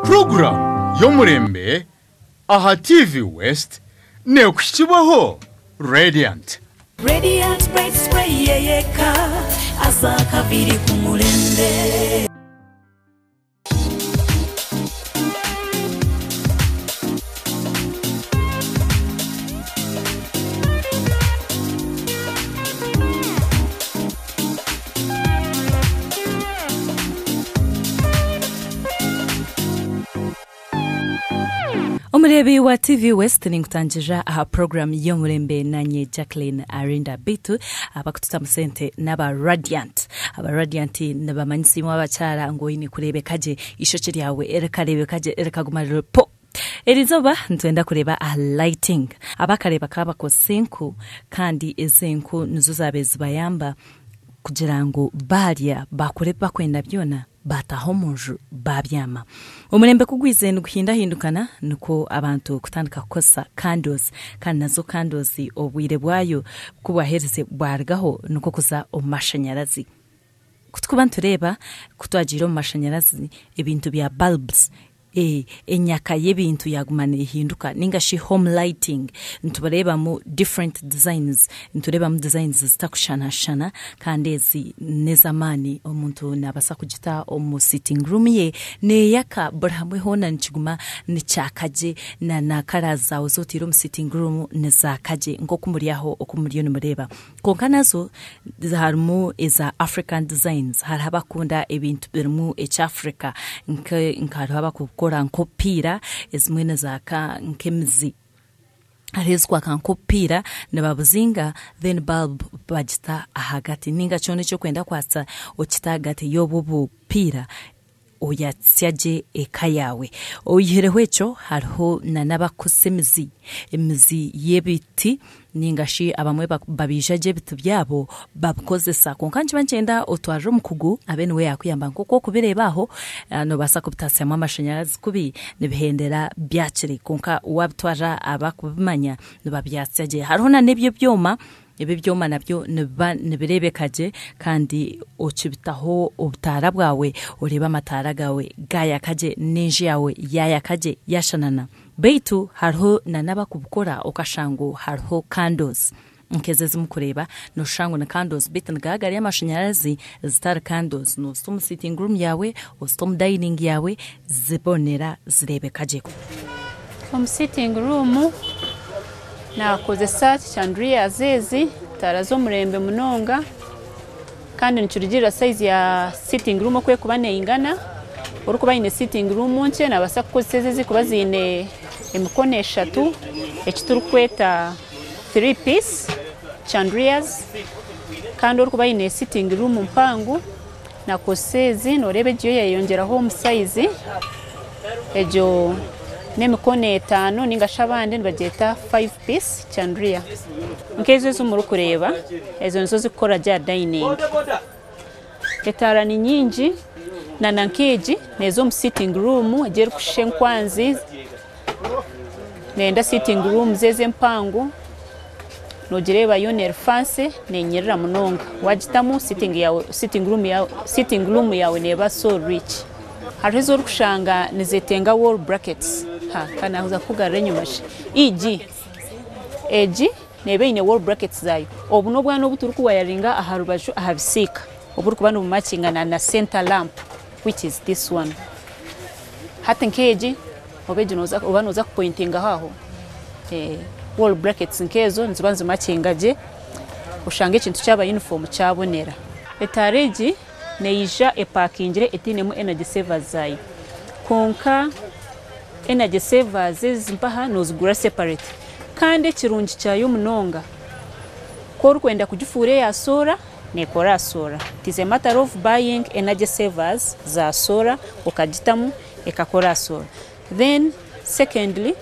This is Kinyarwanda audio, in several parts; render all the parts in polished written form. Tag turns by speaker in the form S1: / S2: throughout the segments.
S1: Program Yomurembe aha TV West ne kukibaho Radiant
S2: Bright spray yeka azaka biri kumurembe.
S3: Omurebi wa TV West ninkutangira aha program Yomurembe nanye Jacqueline Arinda Bitu abakututamusente naba Radiant nabamanyisimu abacyara ngo yini kurebekaje ishoche ryawe erekarebekaje erekagumariro po Elizoba ntwenda kureba a lighting abakareba kabako senku kandi ezenku nizo zabezi bayamba kugira ngo barya bakureba kwenda byona bataho munju babyama umurembe kugwizenda guhindahindukana nuko abantu kutandika kosa candles kandi nazo candles obwire bwayo kubahereze bwargaho nuko kuza omashanyarazi kutukubantu reba kutwagira omashanyarazi ebintu bya bulbs enyaka y'ebintu yagumane hinduka ningashi home lighting ntubareba mu different designs ntureba mu designs zitakushana kandi ezi nezamani omuntu nabasa kugita omu sitting room ye ne yaka burahamwe hona nchiguma nichakaje na karaza uzotira mu sitting room nezakaje ngo kumuriyaho okumuriyo nimureba konka nazo harimo eza African designs haraba kunda ebintu birmu Africa nkaraba kukora nkopira ezimwene zaka nkemzi arezwa kankopira nababuzinga then bulb bajita ahagati ninga chone cyo kwenda kwatsa okitagate yobubu pira oyatsyaje ekayawe oyiherehwecho hariho nanabakusemizi emizi yebiti ningashi abamwe babijaje bitu byabo babukozesa konkanje bancenda otwaje mukugu abenwe yakuyamba nkoko kubirebaho no basa kubitasya amashanyarazi kubi nibihendera byakiri konka wabtwaja abakubimanya nibabyatsaje hariho na nebyo byoma ebibyoma nabyo nibirebekaje kandi okibitaho obutara bwawe ureba amatara gawe gayakaje nenje yawe yayakaje yashanana beitu hariho nanabakubukora okashango hariho candles nkeze mukureba no shango na candles bit ngagari y'amashanyarazi zitara candles no stom sitting room yawe o stom dining yawe zibonera zirebekaje
S4: sitting room nakoze search chandria zezi tarazo murembe munonga kandi nicurigira size ya sitting room kwe kubane ingana urukuba ine sitting room nche nabasa kukozeze zikubazine emikono 3 ekiturukweta 3 piece chandrias kandi urukuba ine sitting room mpangu nakosezi norebe giyo yayongeraho mu size ejo nemikono 5 ningashabande nibageta 5 piece chandria nkezo zumuru kureba ezo nizo zikora ja dining etara ni nyingi na nankeji nezo mu sitting room agera kushenkwanzi nenda sitting room zeze mpangu nogireba yoner fancy nenyerera munonga wagitamu sitting room yawe neba so rich harizo rukushanga nizetenga wall brackets kana huza kugara nyumashi egi nebe ine wall brackets zayo obuno bwana obuturuku wayaringa aharubaju ahabisika oburuku bano matchinga na center lamp which is this one hata nkeji obeje noza pointinga haho wall brackets nkezo nzibanze matchinga je ushange ikintu cyaba uniform cyabonera etareji neija epakingire etinemu energy savers zayo konka energy savers zimpaha nozigura separate kandi kirungi cyayo munonga ko rukwenda kugifure ya solar nekora solar it is a matter of buying energy savers za solar okagitamu ekakora solar then secondly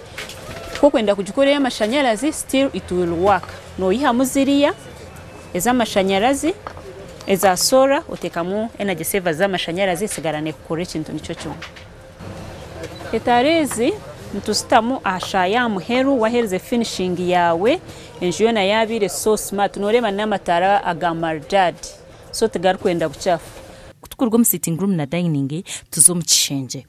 S4: ko kwenda kugikorera amashanyarazi still it will work no yihamuziriya ezamashanyarazi eza solar otekamu energy savers z'amashanyarazi sigarane kukora ikintu nico cyo etarezi ntusitamu ashaya muheru wahereze finishing yawe enjuyo na yabire so smart noreba n'amatara agamarjad so tegarkwenda buchafu
S3: kutukurwa mu sitting room na dining tuzo mu kishenje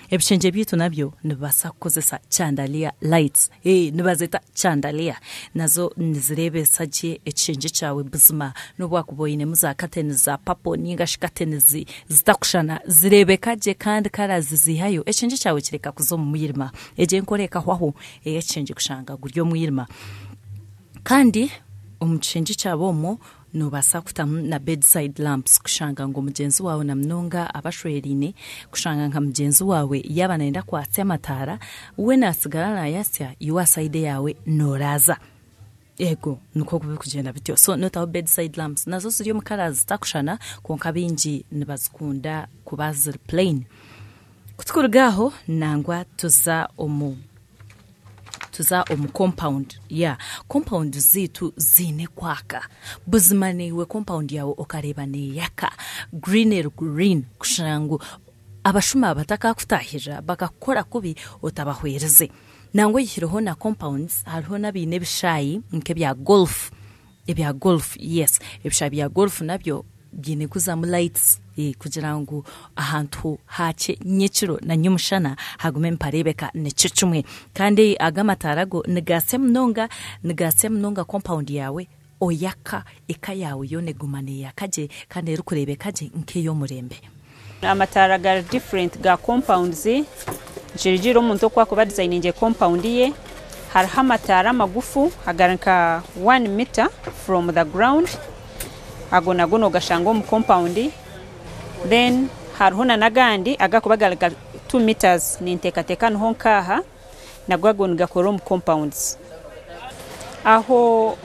S3: ebishenje byitu nabyo nibasa kukozesa chandelier lights nibazeta chandelier nazo nizirebesa gye ekishenje cyawe buzima nobwakuboyine muza curtains za purple ninga curtains zitakushana zirebeka gye kandi karazi zihayo ekishenje cyawe kireka kuzo mu mwirima eje nkoreka hwaho ekishenje kushanga guryo mwirima kandi omukishenje cyabomo nobasa kutamu na bedside lamps kushanga ngo mugenzi wawe na mnonga abashwerine kushanga nka mugenzi wawe yaba naenda kwatya amatara we nasigara na yasya yuwa side yawe noraza ego nuko kubikugenda bityo so nota bedside lamps nazo ziri mu colors takushana konka bingi nibazikunda kubaza plain kutukurugaho nangwa tuza omu compound compound zitu zine kwaka buzimane we compound yawo okareba ne yaka green kushangu abashuma bataka kutahira bagakora kubi otabahwereze nangwe yihiroho na compounds hariho nabine bishayi nke bya golf yes ebishayi bya golf nabyo byine kuzamu lights kugira ngo ahantu hace nyekiro na nyumushana hagume mparebeka necicumwe kandi agamatarago nigase mnonga compound yawe oyaka eka yawe yone gumane yakaje kandi erukurebeka je nkeyo murembe
S4: amatara ga different ga compounds jirijiro umuntu kwa kuba designinge compound ye har hamatara magufu agaranka 1 meter from the ground agonagono gashango mu compound then harhona nagandi agakubagalaga 2 meters nintekateka nho nkaha nagwagono gakoro mu compounds aho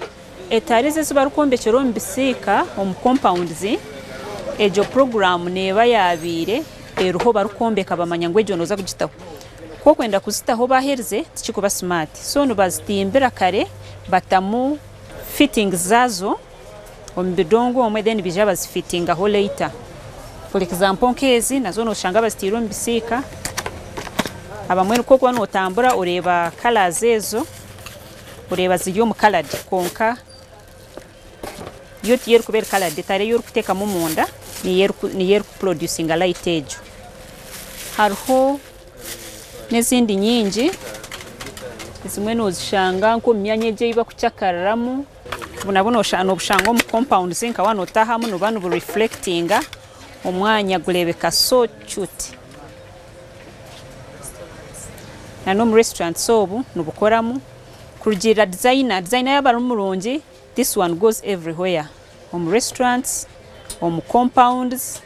S4: etarize zibarukombe cyoro mbisika mu compounds ejo program neba yabire eruho barukombe kabamanya ngwejo noza kugitaho ko kwenda kuzitaho baherze tikikuba smart so no bazitimbira kare batamu fitting zazo ombidongo omwe then bijaba fitting aho later for example nkezi nazo no shanga bazitiro mbisika abamwe ko kwa no tambura ureba colors ezo ureba ziyo mu colored konka yoti yer kubera colored detare yor kuteka mu munda ni yer producing a light edge harho nezindi nyingi zimwe no zishanga nko myanye je iba kucyakararamu bunabuno oshano bushango mu compound zinka wano tahamu no banu reflectinga omwanya gulebeka so cute na no mu restaurant sobu nubukoramu kurugira designer y'abarumurungi this one goes everywhere mu restaurants mu compounds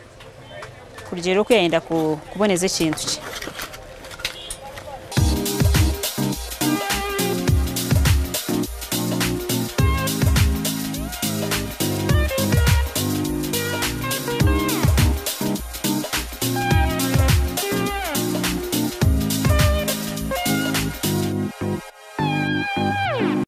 S4: kurugero ko yenda kuboneza ikintu